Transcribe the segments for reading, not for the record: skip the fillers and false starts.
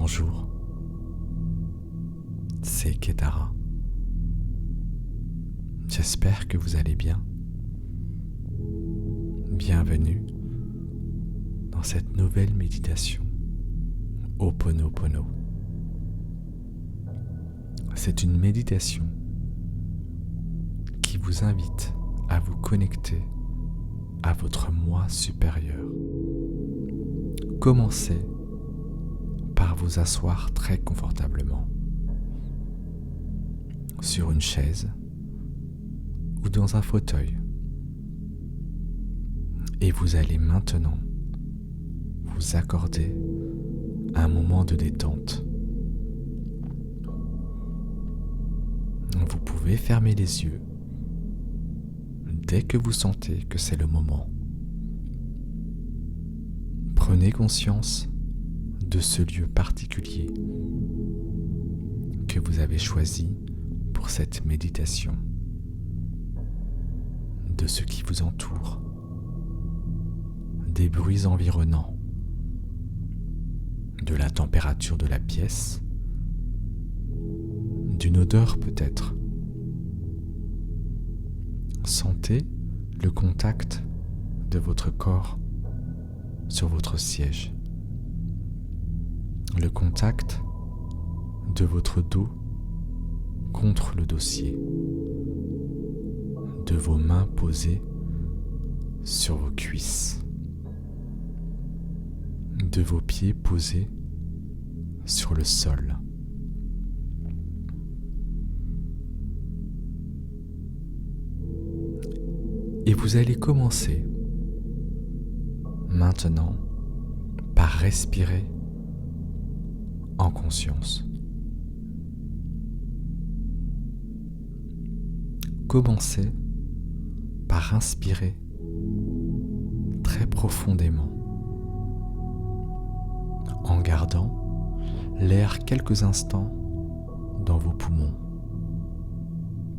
Bonjour, c'est Ketara. J'espère que vous allez bien. Bienvenue dans cette nouvelle méditation Ho'oponopono. C'est une méditation qui vous invite à vous connecter à votre moi supérieur. Commencez par vous asseoir très confortablement sur une chaise ou dans un fauteuil. Et vous allez maintenant vous accorder un moment de détente. Vous pouvez fermer les yeux dès que vous sentez que c'est le moment. Prenez conscience de ce lieu particulier que vous avez choisi pour cette méditation, de ce qui vous entoure, des bruits environnants, de la température de la pièce, d'une odeur peut-être. Sentez le contact de votre corps sur votre siège, le contact de votre dos contre le dossier, de vos mains posées sur vos cuisses, de vos pieds posés sur le sol. Et vous allez commencer maintenant par respirer en conscience. Commencez par inspirer très profondément en gardant l'air quelques instants dans vos poumons,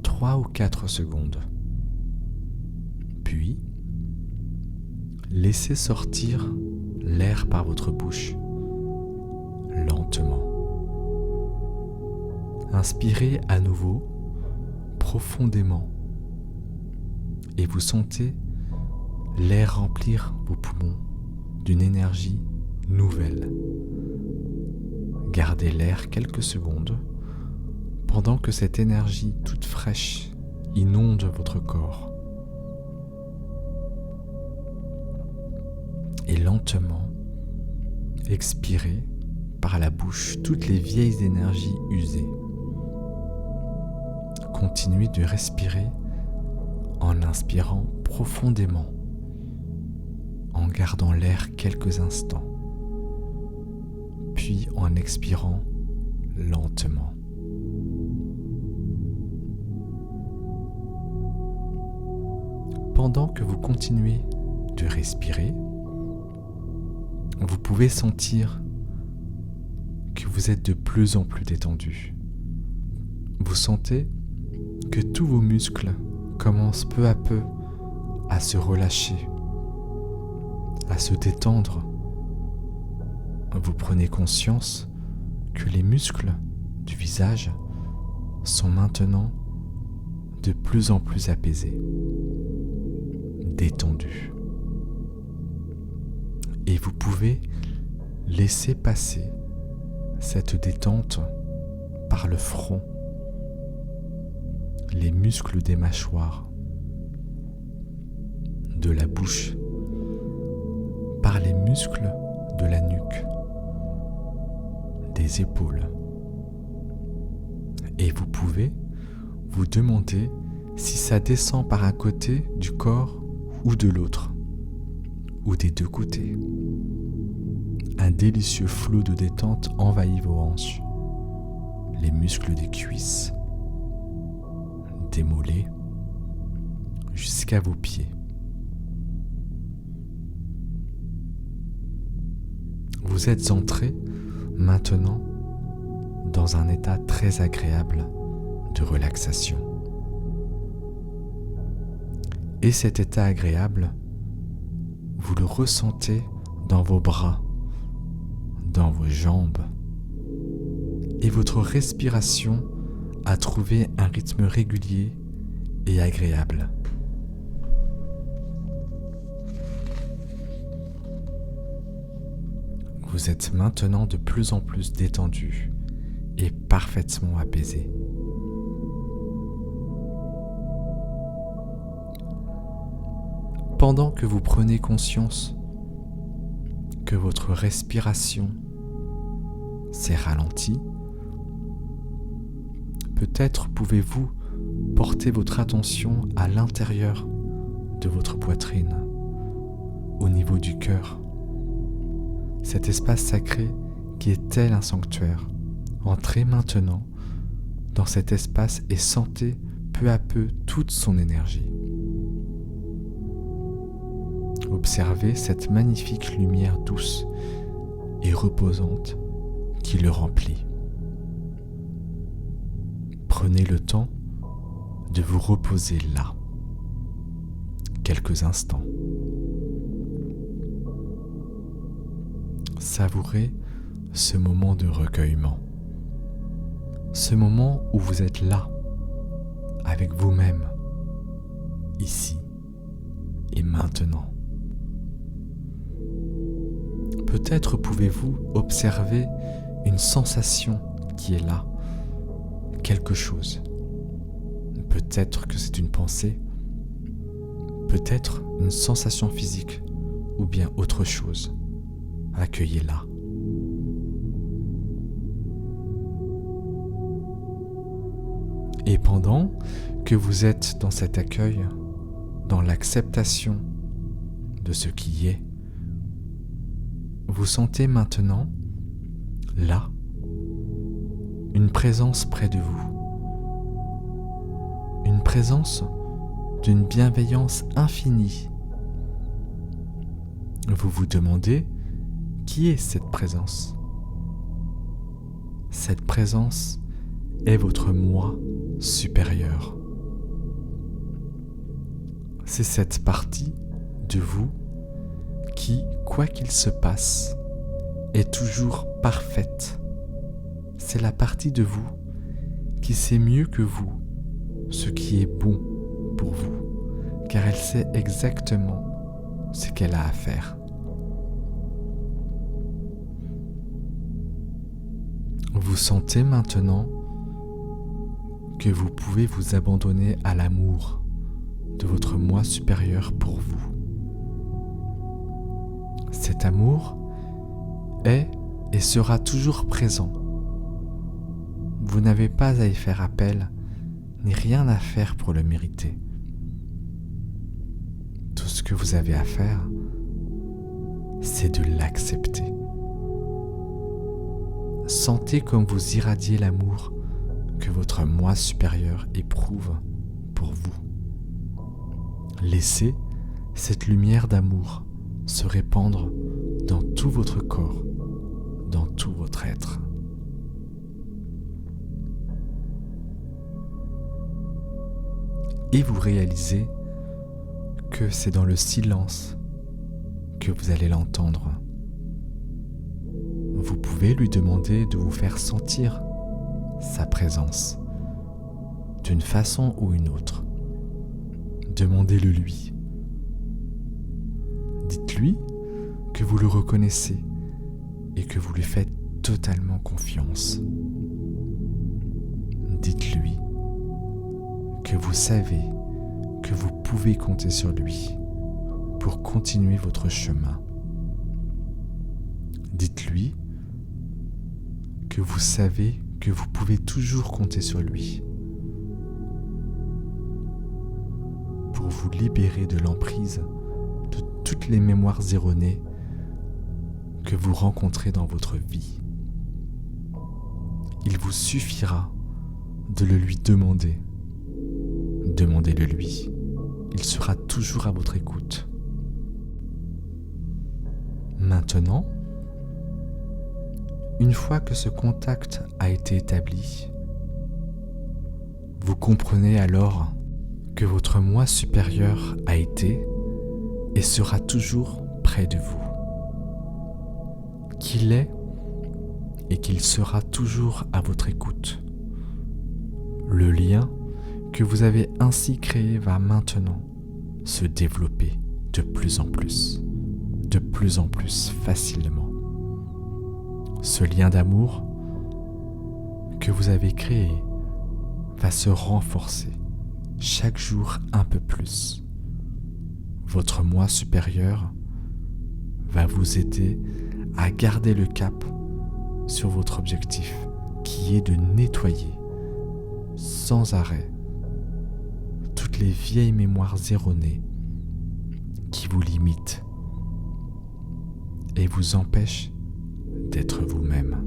3 ou 4 secondes. Puis, laissez sortir l'air par votre bouche, lentement. Inspirez à nouveau profondément et vous sentez l'air remplir vos poumons d'une énergie nouvelle. Gardez l'air quelques secondes pendant que cette énergie toute fraîche inonde votre corps. Et lentement, expirez par la bouche toutes les vieilles énergies usées. Continuez de respirer en inspirant profondément, en gardant l'air quelques instants, puis en expirant lentement. Pendant que vous continuez de respirer, vous pouvez sentir que vous êtes de plus en plus détendu. Vous sentez que tous vos muscles commencent peu à peu à se relâcher, à se détendre. Vous prenez conscience que les muscles du visage sont maintenant de plus en plus apaisés, détendus. Et vous pouvez laisser passer cette détente par le front, les muscles des mâchoires, de la bouche, par les muscles de la nuque, des épaules. Et vous pouvez vous demander si ça descend par un côté du corps ou de l'autre, ou des deux côtés. Un délicieux flot de détente envahit vos hanches, les muscles des cuisses, des mollets, jusqu'à vos pieds. Vous êtes entré maintenant dans un état très agréable de relaxation. Et cet état agréable, vous le ressentez dans vos bras, dans vos jambes, et votre respiration a trouvé un rythme régulier et agréable. Vous êtes maintenant de plus en plus détendu et parfaitement apaisé. Pendant que vous prenez conscience que votre respiration s'est ralentie, peut-être pouvez-vous porter votre attention à l'intérieur de votre poitrine, au niveau du cœur. Cet espace sacré qui est tel un sanctuaire. Entrez maintenant dans cet espace et sentez peu à peu toute son énergie. Observez cette magnifique lumière douce et reposante qui le remplit. Prenez le temps de vous reposer là, quelques instants. Savourez ce moment de recueillement, ce moment où vous êtes là, avec vous-même, ici et maintenant. Peut-être pouvez-vous observer une sensation qui est là, quelque chose. Peut-être que c'est une pensée, peut-être une sensation physique ou bien autre chose. Accueillez-la. Et pendant que vous êtes dans cet accueil, dans l'acceptation de ce qui est, vous sentez maintenant, là, une présence près de vous. Une présence d'une bienveillance infinie. Vous vous demandez, qui est cette présence ? Cette présence est votre moi supérieur. C'est cette partie de vous qui, quoi qu'il se passe, est toujours parfaite. C'est la partie de vous qui sait mieux que vous ce qui est bon pour vous, car elle sait exactement ce qu'elle a à faire. Vous sentez maintenant que vous pouvez vous abandonner à l'amour de votre moi supérieur pour vous. Cet amour est et sera toujours présent. Vous n'avez pas à y faire appel, ni rien à faire pour le mériter. Tout ce que vous avez à faire, c'est de l'accepter. Sentez comme vous irradiez l'amour que votre moi supérieur éprouve pour vous. Laissez cette lumière d'amour se répandre dans tout votre corps, dans tout votre être. Et vous réalisez que c'est dans le silence que vous allez l'entendre. Vous pouvez lui demander de vous faire sentir sa présence d'une façon ou une autre. Demandez-le lui. Dites-lui que vous le reconnaissez et que vous lui faites totalement confiance. Dites-lui que vous savez que vous pouvez compter sur lui pour continuer votre chemin. Dites-lui que vous savez que vous pouvez toujours compter sur lui pour vous libérer de l'emprise de toutes les mémoires erronées que vous rencontrez dans votre vie. Il vous suffira de le lui demander. Demandez-le lui. Il sera toujours à votre écoute. Maintenant, une fois que ce contact a été établi, vous comprenez alors que votre moi supérieur a été et sera toujours près de vous. Qu'il est et qu'il sera toujours à votre écoute. Le lien que vous avez ainsi créé va maintenant se développer de plus en plus facilement. Ce lien d'amour que vous avez créé va se renforcer chaque jour un peu plus. Votre moi supérieur va vous aider à garder le cap sur votre objectif, qui est de nettoyer sans arrêt toutes les vieilles mémoires erronées qui vous limitent et vous empêchent d'être vous-même.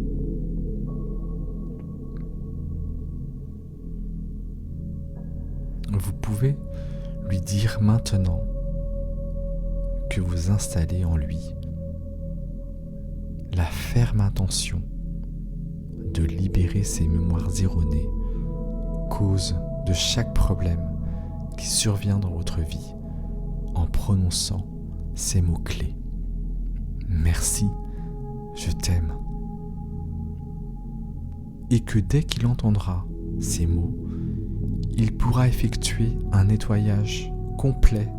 Vous pouvez lui dire maintenant que vous installez en lui la ferme intention de libérer ces mémoires erronées, cause de chaque problème qui survient dans votre vie, en prononçant ces mots-clés. Merci, je t'aime. Et que dès qu'il entendra ces mots, il pourra effectuer un nettoyage complet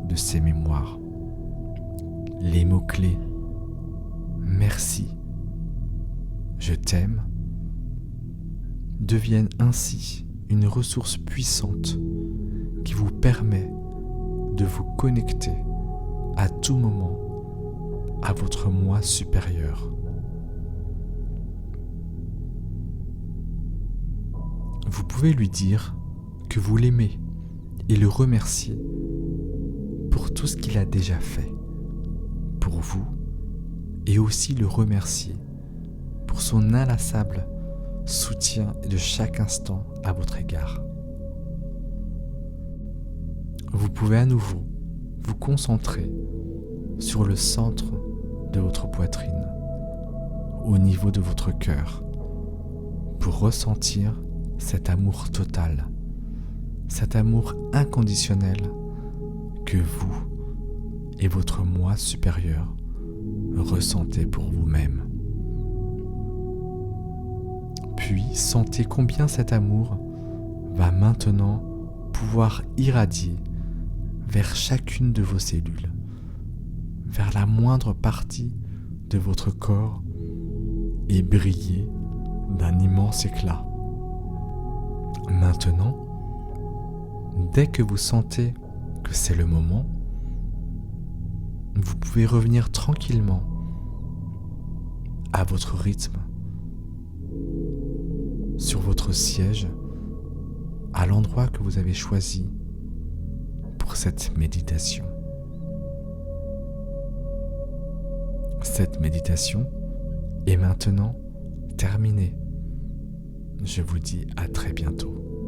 de ses mémoires. Les mots-clés merci, je t'aime deviennent ainsi une ressource puissante qui vous permet de vous connecter à tout moment à votre moi supérieur. Vous pouvez lui dire que vous l'aimez et le remercier pour tout ce qu'il a déjà fait pour vous, et aussi le remercier pour son inlassable soutien de chaque instant à votre égard. Vous pouvez à nouveau vous concentrer sur le centre de votre poitrine, au niveau de votre cœur, pour ressentir cet amour total, cet amour inconditionnel que vous et votre moi supérieur ressentez pour vous-même. Puis sentez combien cet amour va maintenant pouvoir irradier vers chacune de vos cellules, vers la moindre partie de votre corps et briller d'un immense éclat. Maintenant, dès que vous sentez que c'est le moment, vous pouvez revenir tranquillement à votre rythme, sur votre siège, à l'endroit que vous avez choisi pour cette méditation. Cette méditation est maintenant terminée. Je vous dis à très bientôt.